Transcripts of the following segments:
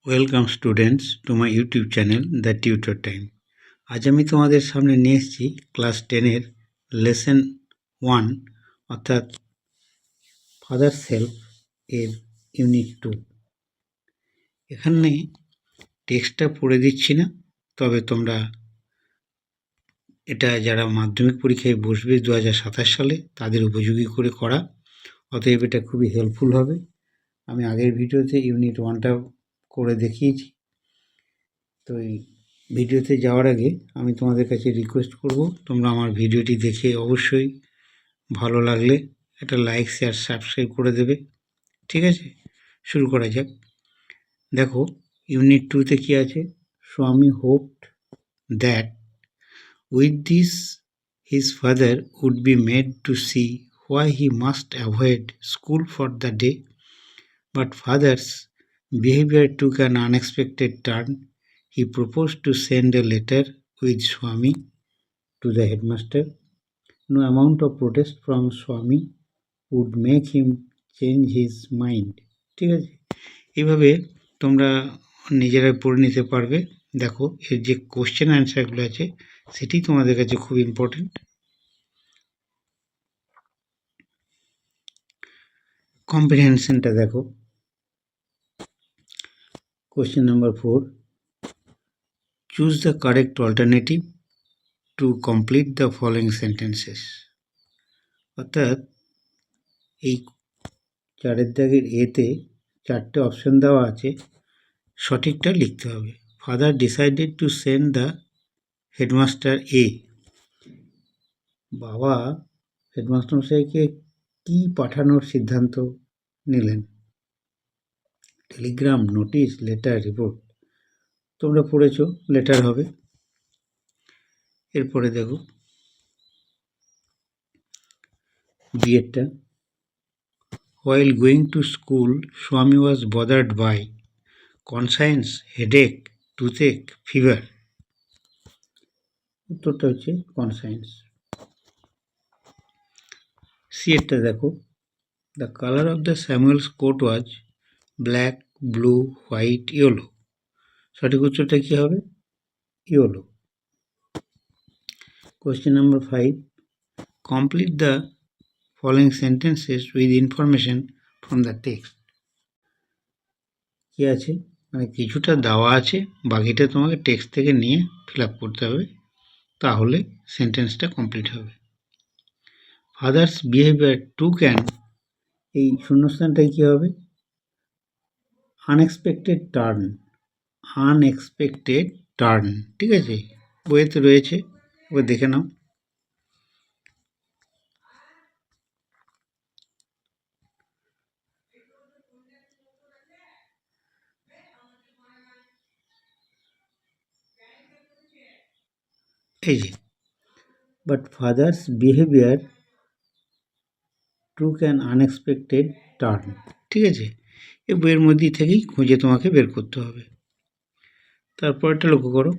Welcome students to my YouTube channel the tutor time. আজ আমি তোমাদের সামনে নিয়ে এসেছি ক্লাস 10-এর লেসন 1 অর্থাৎ ফাদার সেলফ এর ইউনিট 2। এখানে টেক্সটটা পড়ে দিচ্ছি না, তবে তোমরা এটা যারা মাধ্যমিক পরীক্ষায় বসবে 2027 সালে তাদের উপযোগী করে করা, অতএব এটা খুবই হেল্পফুল হবে। আমি আগের ভিডিওতে ইউনিট 1টা করে দেখিয়েছি। তো এই ভিডিওতে যাওয়ার আগে আমি তোমাদের কাছে রিকোয়েস্ট করব, তোমরা আমার ভিডিওটি দেখে অবশ্যই ভালো লাগলে একটা লাইক শেয়ার সাবস্ক্রাইব করে দেবে। ঠিক আছে, শুরু করা যাক। দেখো ইউনিট 2তে কি আছে, Swami hoped that with this his father would be made to see why he must avoid school for the day, but father's behavior took an unexpected turn. He proposed to send a letter with Swami to the headmaster. No amount of protest from Swami would make him change his mind. ঠিক আছে, এইভাবে তোমরা নিজেরাই পড়ে নিতে পারবে। দেখো এর যে কোশ্চেন অ্যান্সারগুলো আছে সেটি তোমাদের কাছে খুব ইম্পর্টেন্ট। কম্প্রিহেনশনটা দেখো, question number 4, choose the correct alternative to complete the following sentences. অর্থাৎ এই 4-এর দাগের এতে 4টে অপশন দেওয়া আছে, সঠিকটা লিখতে হবে। Father decided to send the headmaster এ। বাবা হেডমাস্টার মশাইকে কি পাঠানোর সিদ্ধান্ত নিলেন? Telegram, notice, letter, report. তোমরা পড়েছো, লেটার হবে। এরপরে দেখো বিয়েরটা, while going to school Swami was bothered by conscience, headache, toothache, fever. উত্তরটা হচ্ছে কনসায়েন্স। সিয়েরটা দেখো, the colour of the Samuel's coat was black, blue, white, yellow. সঠিক উত্তরটা কী হবে? Yellow. Question number 5, complete the following sentences with information from the text. কী আছে, মানে কিছুটা দেওয়া আছে, বাকিটা তোমাকে টেক্সট থেকে নিয়ে ফিল আপ করতে হবে, তাহলে সেন্টেন্সটা কমপ্লিট হবে। ফাদার্স বিহেভিয়ার টুক অ্যান, এই শূন্যস্থানটাই কী হবে? Unexpected turn. আনএক্সপেক্টেড টার্ন, ঠিক আছে, বইয়েতে রয়েছে, ওকে দেখে নাও। এই যে, but father's behaviour took an unexpected turn, ঠিক আছে, এই বইয়ের মধ্যে থেকেই খুঁজে তোমাকে বের করতে হবে। তারপরটা লক্ষ্য করো,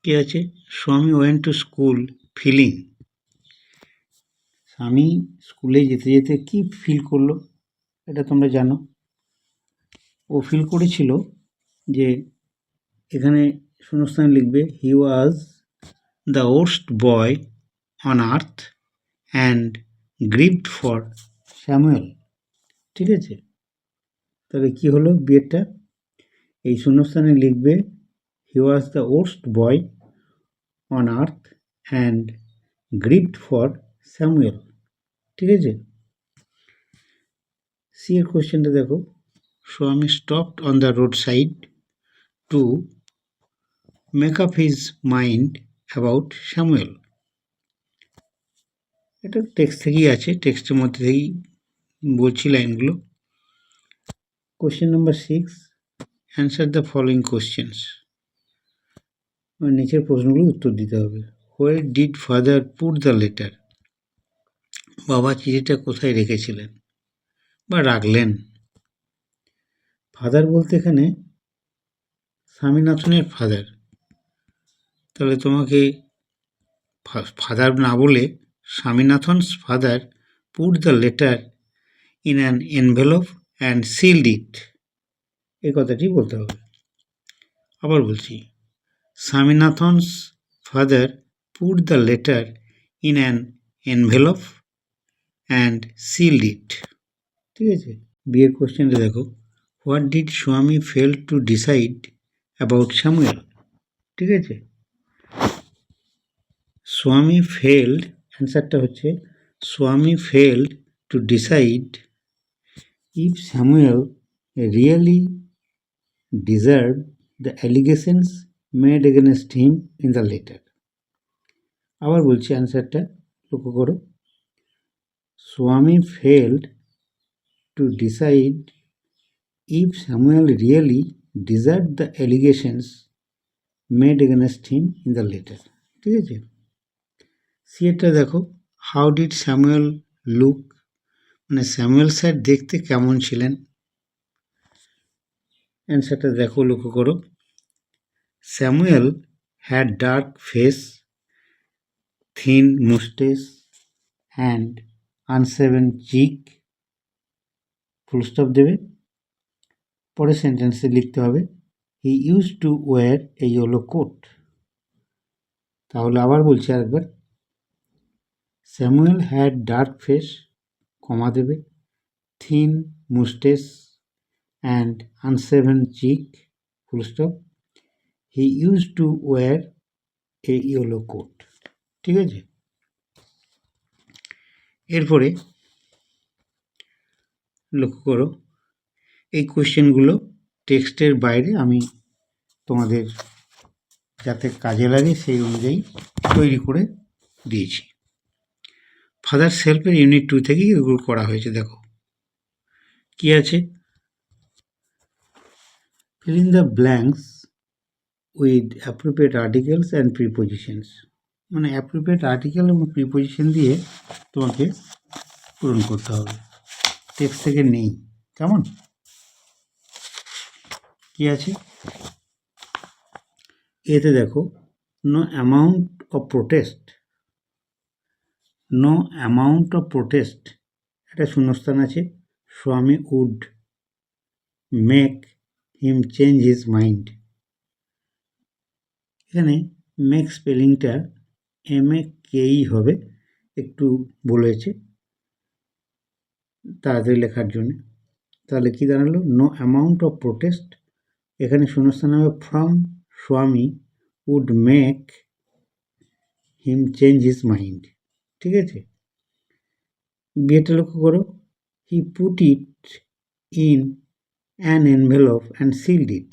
কি আছে, স্বামী ওয়েন্ট টু স্কুল ফিলিং। স্বামী স্কুলে যেতে যেতে কি ফিল করলো, এটা তোমরা জানো। ও ফিল করেছিল যে, এখানে শূন্যস্থানে লিখবে he was the worst boy on earth and grieved for Samuel. ঠিক আছে, তবে কি হলো বিয়েরটা, এই শূন্যস্থানে লিখবে he was the worst boy on earth and grieved for Samuel. ঠিক আছে, সি এর কোয়েশ্চেনটা দেখো, Swami stopped on the road side to make up his mind about Samuel. এটা টেক্সট থেকেই আছে, টেক্সটের মধ্যে থেকেই বলছি লাইনগুলো। Question number 6, answer the following questions. নিচের প্রশ্নগুলো উত্তর দিতে হবে। Where did father put the letter? বাবা চিঠিটা কোথায় রেখেছিলেন বা রাখলেন? ফাদার বলতে এখানে স্বামীনাথনের ফাদার, তাহলে তোমাকে ফাদার না বলে স্বামীনাথন's father put the letter in an envelope and sealed it. এই কথাটি বলতে হবে। আবার বলছি, স্বামীনাথন's father put the letter in an envelope and sealed it. ঠিক আছে, বিয়ের কোশ্চেনটা দেখো, হোয়াট ডিড স্বামী fail to decide about Samuel. ঠিক আছে, স্বামী ফেলড, অ্যান্সারটা হচ্ছে স্বামী failed to decide if Samuel really deserve the allegations made against him in the letter. আবার বলছি, অ্যান্সারটা লক্ষ্য করো, স্বামী failed to decide if Samuel really deserved the allegations made against him in the letter. ঠিক আছে, সিএটা দেখো, হাউ ডিড স্যামুয়েল লুক, মানে স্যামুয়েল স্যার দেখতে কেমন ছিলেন। অ্যান্সারটা দেখো, লক্ষ্য করো, Samuel had dark face, thin moustache and unshaven cheek, full stop দেবে, পরের সেন্টেন্সে লিখতে হবে he use to wear a yellow coat. তাহলে আবার বলছি আরেকবার, Samuel had dark face, comma দেবে, thin moustache and unshaven cheek, full stop, he use to wear a yellow coat. ঠিক আছে, এরপরে লক্ষ্য করো, এই কোয়েশ্চেনগুলো টেক্সটের বাইরে আমি তোমাদের যাতে কাজে লাগে সেই অনুযায়ী তৈরি করে দিয়েছি। ফাদার সেলফের ইউনিট 2 থেকেই এগুলো করা হয়েছে। দেখো কি আছে, fill in the blanks with appropriate articles and prepositions, মানে অ্যাপ্রোপ্রিয়েট আর্টিকেল এবং প্রিপোজিশন দিয়ে তোমাকে পূরণ করতে হবে, টেক্সট থেকে নেই। কেমন, কি আছে এতে দেখো, no amount of protest, no amount of protest, একটা শূন্যস্থান আছে, Swami would make him change his mind. এখানে মেক স্পেলিংটা MAKE হবে, একটু বলেছে তাড়াতাড়ি লেখার জন্য। তাহলে কি দাঁড়ালো, নো অ্যামাউন্ট অফ প্রোটেস্ট, এখানে শূন্যস্থান হবে from Swami would make him change his mind. ঠিক আছে, বিয়েটা লক্ষ্য করো, he put it in an envelope and sealed it,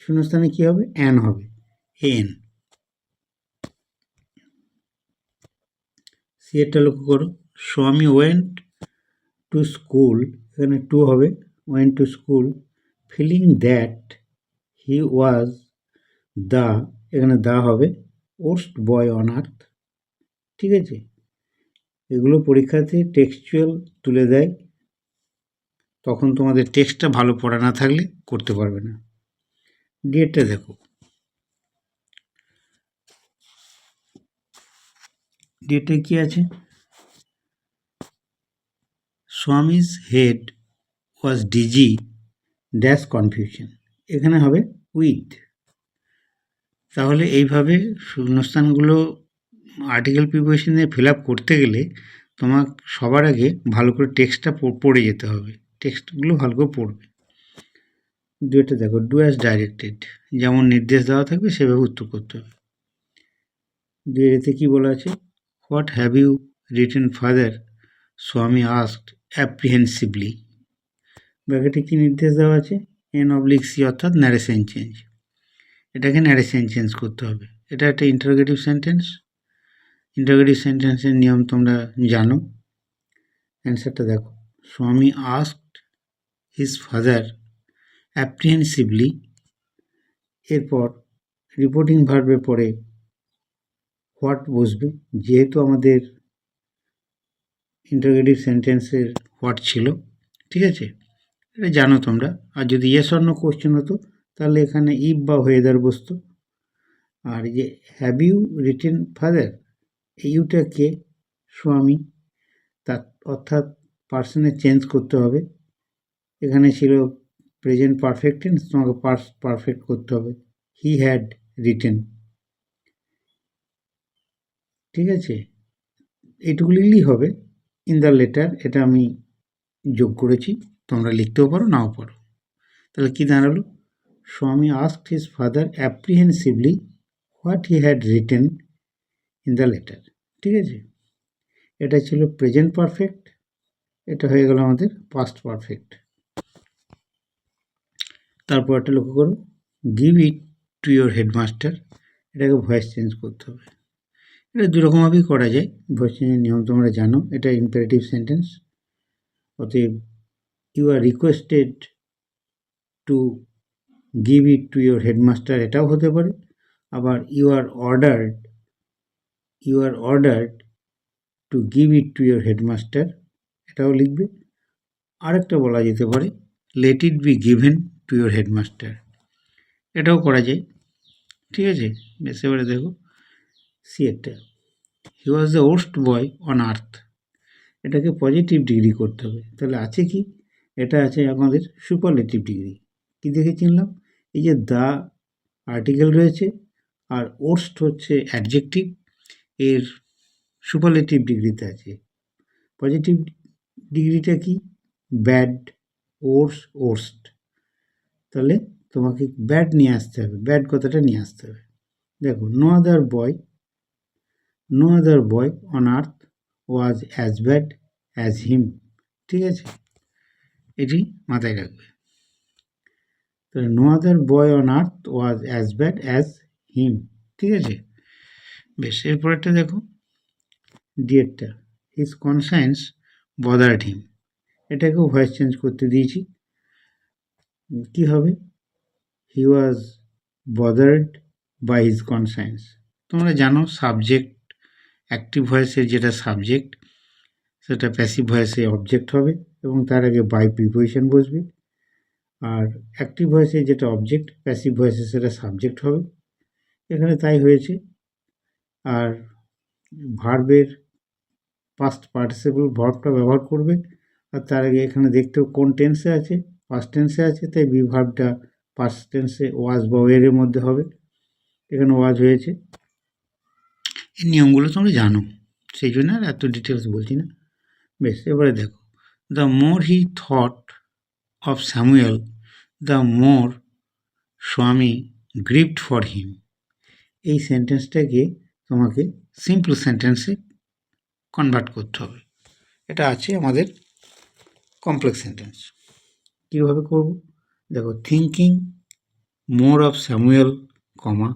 শূন্যস্থানে কী হবে, অ্যান হবে, এন। সিএরটা লক্ষ্য করো, স্বামী ওয়েন্ট টু স্কুল, এখানে টু হবে, went to school feeling that he was the, এখানে দা হবে, ওর্স্ট বয় অন আর্থ। ঠিক আছে, এগুলো পরীক্ষাতে টেক্সচুয়াল তুলে দেয়, তখন তোমাদের টেক্সটটা ভালো পড়া না থাকলে করতে পারবে না। ডিএটা দেখো, ডিএটা কি আছে, Swami's head was dizzy dash confusion, এখানে হবে উইথ। তাহলে এইভাবে শূন্যস্থানগুলো আর্টিকেল প্রিপোজিশন দিয়ে ফিল আপ করতে গেলে তোমার সবার আগে ভালো করে টেক্সটটা পড়ে যেতে হবে, টেক্সটগুলো ভালো করে পড়বে। দুইটা দেখো, ডু অ্যাজ ডাইরেক্টেড, যেমন নির্দেশ দেওয়া থাকবে সেভাবে উত্তর করতে হবে। দুইতে কী বলা আছে, what have you written father, Swami asked apprehensively, ব্র্যাকেটে কী নির্দেশ দেওয়া আছে, N/C অর্থাৎ ন্যারেশন চেঞ্জ, এটাকে ন্যারেশন চেঞ্জ করতে হবে। এটা একটা ইন্টারোগেটিভ সেন্টেন্স, ইন্টারোগেটিভ সেন্টেন্সের নিয়ম তোমরা জানো। অ্যান্সারটা দেখো, স্বামী আস্কড হিজ ফাদার অ্যাপ্রিহেন্সিভলি, এরপর রিপোর্টিং ভার্বের পরে হোয়াট বসবে, যেহেতু আমাদের ইন্টারোগেটিভ সেন্টেন্সের হোয়াট ছিল। ঠিক আছে, এটা জানো তোমরা। আর যদি ইয়েস অর নো কোশ্চেন হতো তাহলে এখানে ইফ বা ওয়েদার বসতো। আর এই যে হ্যাভ ইউ রিটেন ফাদার, এই ইউটা কে, স্বামী, তার অর্থাৎ পার্সনে চেঞ্জ করতে হবে। এখানে ছিল প্রেজেন্ট পারফেক্ট টেন্স, তোমাকে পাস্ট পারফেক্ট করতে হবে। হি হ্যাড রিটেন, ঠিক আছে, এইটুকু লিখলেই হবে। ইন দ্য লেটার এটা আমি যোগ করেছি, তোমরা লিখতেও পারো নাও পারো। তাহলে কি দাঁড়ালো? স্বামী asked his father apprehensively what he had written in the letter, ঠিক আছে। এটা ছিল প্রেজেন্ট পারফেক্ট, এটা হয়ে গেল আমাদের পাস্ট পারফেক্ট। তারপর একটা লক্ষ্য করো, give it to your headmaster, এটাকে ভয়েস চেঞ্জ করতে হবে। এটা দুরকমভাবেই করা যায়, ভয়েস চেঞ্জের নিয়ম তোমরা জানো। এটা ইম্পারেটিভ সেন্টেন্স, অতএব you are requested to give it to your headmaster এটাও হতে পারে। আবার you are ordered to give it to your headmaster এটাও লিখবে। আরেকটা বলা যেতে পারে, let it be given to your headmaster, এটাও করা যায়, ঠিক আছে। বেশ, এবারে দেখো সি একটা, he was the worst boy on earth, এটাকে পজিটিভ ডিগ্রি করতে হবে। তাহলে আছে কি? এটা আছে আমাদের সুপারলেটিভ ডিগ্রি। কি দেখে চিনলাম? এই যে দ্য আর্টিকেল রয়েছে আর ওর্স্ট হচ্ছে অ্যাডজেক্টিভ, এর সুপারলেটিভ ডিগ্রিতে আছে। পজিটিভ ডিগ্রিটা কি? Bad, worst. তাহলে তোমাকে ব্যাড নিয়ে আসতে হবে, ব্যাড কথাটা নিয়ে আসতে হবে। দেখো, no other boy on earth was as bad as him, ঠিক আছে, এটি মাথায় রাখবে। তাহলে no other boy on earth was as bad as him, ঠিক আছে। বেশ, এরপরেরটা দেখো, ডিয়েরটা, হিজ কনসায়েন্স বদার্ড হিম, এটাকেও ভয়েস চেঞ্জ করতে দিয়েছি। কি হবে? He was bothered by his conscience. তোমরা জানো সাবজেক্ট, অ্যাক্টিভ ভয়েসের যেটা সাবজেক্ট সেটা প্যাসিভ ভয়েসে অবজেক্ট হবে এবং তার আগে বাই প্রিপোজিশন বসবে। আর অ্যাক্টিভ ভয়েসে যেটা অবজেক্ট, প্যাসিভ ভয়েসে সেটা সাবজেক্ট হবে। এখানে তাই হয়েছে। আর ভার্বের পাস্ট পার্টিসিপল ভার্বটা ব্যবহার করবে। আর তার আগে এখানে দেখতেও কোন টেন্সে আছে, পাস্ট টেন্সে আছে, তাই বি ভার্বটা পাস্ট টেন্সে ওয়াজ বা ওয়ের মধ্যে হবে। এখানে ওয়াজ হয়েছে। এই নিয়মগুলো তোমরা জানো, সেই জন্য আর এত ডিটেলস বলছি না। বেশ, এবারে দেখো, the more he thought of Samuel the more স্বামী গ্রিভড ফর হিম। এই সেন্টেন্সটাকে তোমাকে সিম্পল সেন্টেন্সে কনভার্ট করতে হবে। এটা আছে আমাদের কমপ্লেক্স সেন্টেন্স। কীভাবে করব? দেখো, থিঙ্কিং মোর অফ স্যামুয়েল, কমা,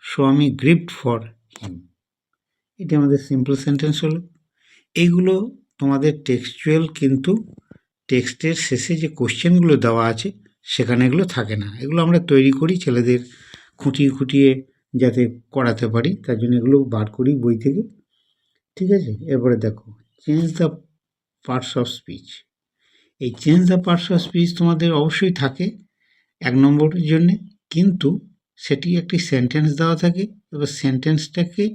স্বামী গ্রিভড ফর হিম, এটি আমাদের সিম্পল সেন্টেন্স হলো। এইগুলো তোমাদের টেক্সচুয়াল, কিন্তু টেক্সটের শেষে যে কোশ্চেনগুলো দেওয়া আছে সেখানে এগুলো থাকে না। এগুলো আমরা তৈরি করি ছেলেদের খুঁটিয়ে খুঁটিয়ে যাতে করাতে পারি, তার জন্য এগুলো বার করি বই থেকে, ঠিক আছে। এরপরে দেখো, change the parts of speech. এই change the parts of speech তোমাদের অবশ্যই থাকে 1 নম্বরের জন্যে, কিন্তু সেটি একটি সেন্টেন্স দেওয়া থাকে, এবার সেন্টেন্সটাকে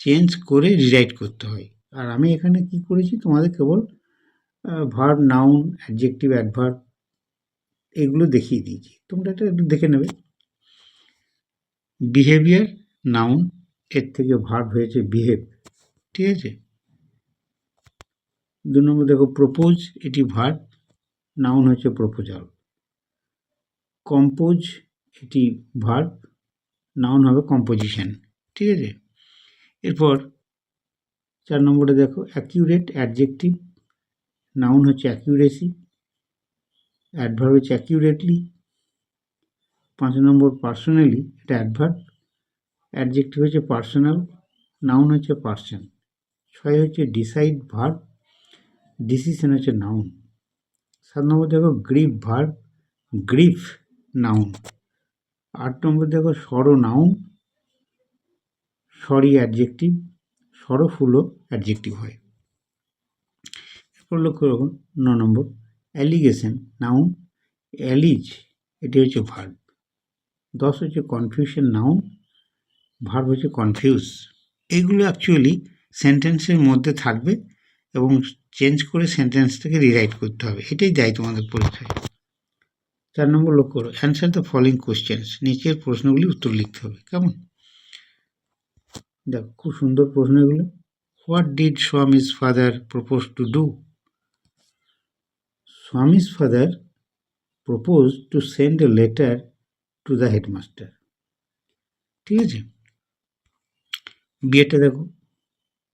চেঞ্জ করে রিরাইট করতে হয়। আর আমি এখানে কি করেছি, তোমাদের কেবল ভার্ব, নাউন, অ্যাডজেক্টিভ, অ্যাডভার্ব এগুলো দেখিয়ে দিয়েছি, তোমরা এটা একটু দেখে নেবে। বিহেভিয়ার নাউন, এর থেকে ভার্ব হয়েছে বিহেভ, ঠিক আছে। 2 নম্বর দেখো, প্রপোজ, এটি ভার্ব, নাউন হচ্ছে প্রপোজাল। কম্পোজ, এটি ভার্ব, নাউন হবে কম্পোজিশন, ঠিক আছে। এরপর 4 নম্বরে দেখো, অ্যাকিউরেট, অ্যাডজেক্টিভ, নাউন হচ্ছে অ্যাকিউরেসি, অ্যাডভার্ব হচ্ছে অ্যাকিউরেটলি। 5 নম্বর পার্সোনালি, এটা অ্যাডভার্ব, অ্যাডজেক্টিভ হচ্ছে পার্সোনাল, নাউন হচ্ছে পার্সন। 6 হচ্ছে ডিসাইড, ভার্ব, ডিসিশন হচ্ছে নাউন। 7 নম্বর দেখো, গ্রিভ, ভার্ব, গ্রিফ, নাউন। 8 নম্বর দেখো, সরো, নাউন, সরি অ্যাডজেক্টিভ, সরফুলও অ্যাডজেক্টিভ হয়। এরপর লক্ষ্য রাখুন 9 নম্বর, অ্যালিগেশন, নাউন, অ্যালিজ, এটি হচ্ছে ভার্ব। 10 হচ্ছে কনফিউশন, নাউন, ভার্ব হচ্ছে কনফিউজ। এইগুলো অ্যাকচুয়ালি সেন্টেন্সের মধ্যে থাকবে এবং চেঞ্জ করে সেন্টেন্সটাকে রিরাইট করতে হবে, এটাই দেয় তোমাদের পরীক্ষায়। 4 নম্বর লক্ষ্য করো, অ্যান্সার দ্য ফলোইং কোশ্চেন্স, নিচের প্রশ্নগুলি উত্তর লিখতে হবে। কেমন? দেখো খুব সুন্দর প্রশ্ন এগুলো। What did Swami's father propose to do? Swami's father propose to send a letter to the headmaster. ঠিক আছে, বিয়েটা দেখো,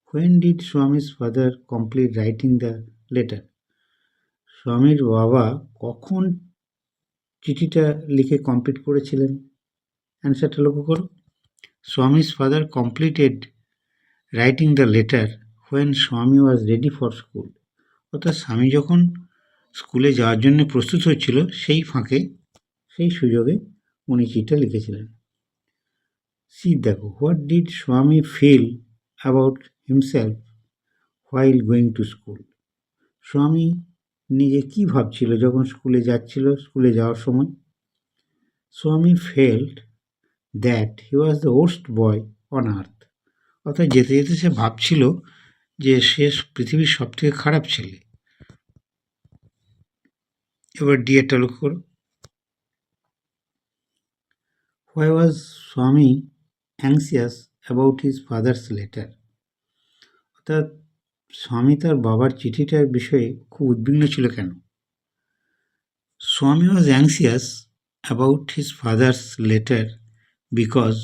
when did Swami's father complete writing the letter? স্বামীর বাবা কখন চিঠিটা লিখে কমপ্লিট করেছিলেন? অ্যান্সারটা লক্ষ্য করো, Swami's father completed writing the letter when স্বামী ওয়াজ রেডি ফর স্কুল। অর্থাৎ স্বামী যখন স্কুলে যাওয়ার জন্য প্রস্তুত হচ্ছিল সেই ফাঁকে, সেই সুযোগে উনি চিঠিটা লিখেছিলেন। সি দেখো, what did Swami feel about himself while going to school? Swami নিজে কী ভাবছিল যখন স্কুলে যাচ্ছিল, স্কুলে যাওয়ার সময়? স্বামী felt that he was the worst boy on আর্থ। অর্থাৎ যেতে যেতে সে ভাবছিল যে সে পৃথিবীর সবথেকে খারাপ ছেলে। এবার ডিএটা লক্ষ্য করো, হোয়াই ওয়াজ স্বামী অ্যাংসিয়াস অ্যাবাউট হিজ ফাদার্স লেটার? অর্থাৎ স্বামী তার বাবার চিঠিটার বিষয়ে খুব উদ্বিগ্ন ছিল কেন? Swami was anxious about his father's letter because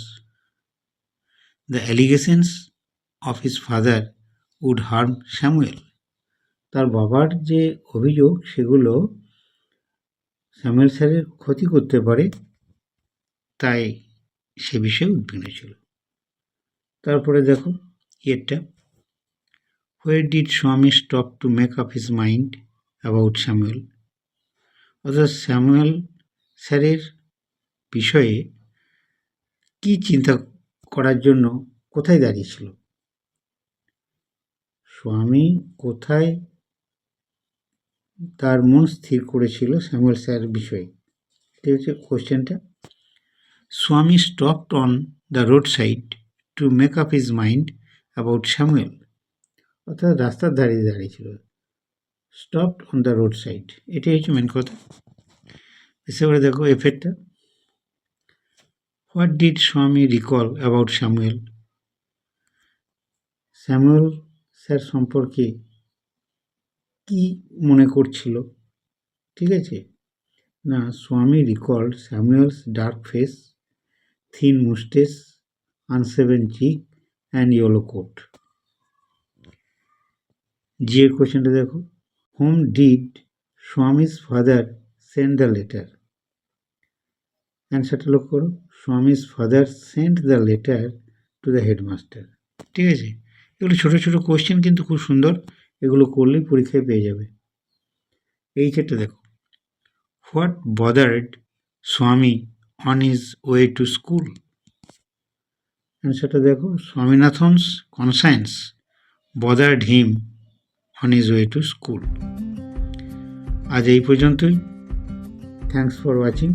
the allegations of his father would harm Samuel. তার বাবার যে অভিযোগ সেগুলো স্যামুয়েল স্যারের ক্ষতি করতে পারে, তাই সে বিষয়ে উদ্বিগ্ন ছিল। তারপরে দেখো এটা, হোয়ার ডিড স্বামী stop to make up his mind about Samuel? অর্থাৎ স্যামুয়েল স্যারের বিষয়ে কি চিন্তা করার জন্য কোথায় দাঁড়িয়েছিল? স্বামী কোথায় তার মন স্থির করেছিল স্যামুয়েল স্যারের বিষয়ে, এটা হচ্ছে কোশ্চেনটা। Swami stopped on the road side to make up his mind about Samuel. অর্থাৎ রাস্তার দাঁড়িয়ে দাঁড়িয়েছিল, stopped on the road side, এটাই হচ্ছে মেন কথা। এসে দেখো এফেক্টটা, what did Swami recall about Samuel? Samuel sir সম্পর্কে কি মনে করছিল? ঠিক আছে না, Swami recalled Samuel's dark face, thin moustache, unshaven cheek and yellow coat. যে কোয়েশ্চেনটা দেখো, how did Swami's father send the letter? অ্যান্সারটা লক্ষ্য করো, Swami's father send the letter to the headmaster. ঠিক আছে, এগুলো ছোটো ছোটো কোয়েশ্চেন কিন্তু খুব সুন্দর, এগুলো করলেই পরীক্ষায় পেয়ে যাবে। এই ক্ষেত্রে দেখো, হোয়াট বদার্ড স্বামী on his way to school? অ্যান্সারটা দেখো, Swaminathan's conscience bothered him on his way to school. আজ এই পর্যন্তই। Thanks for watching.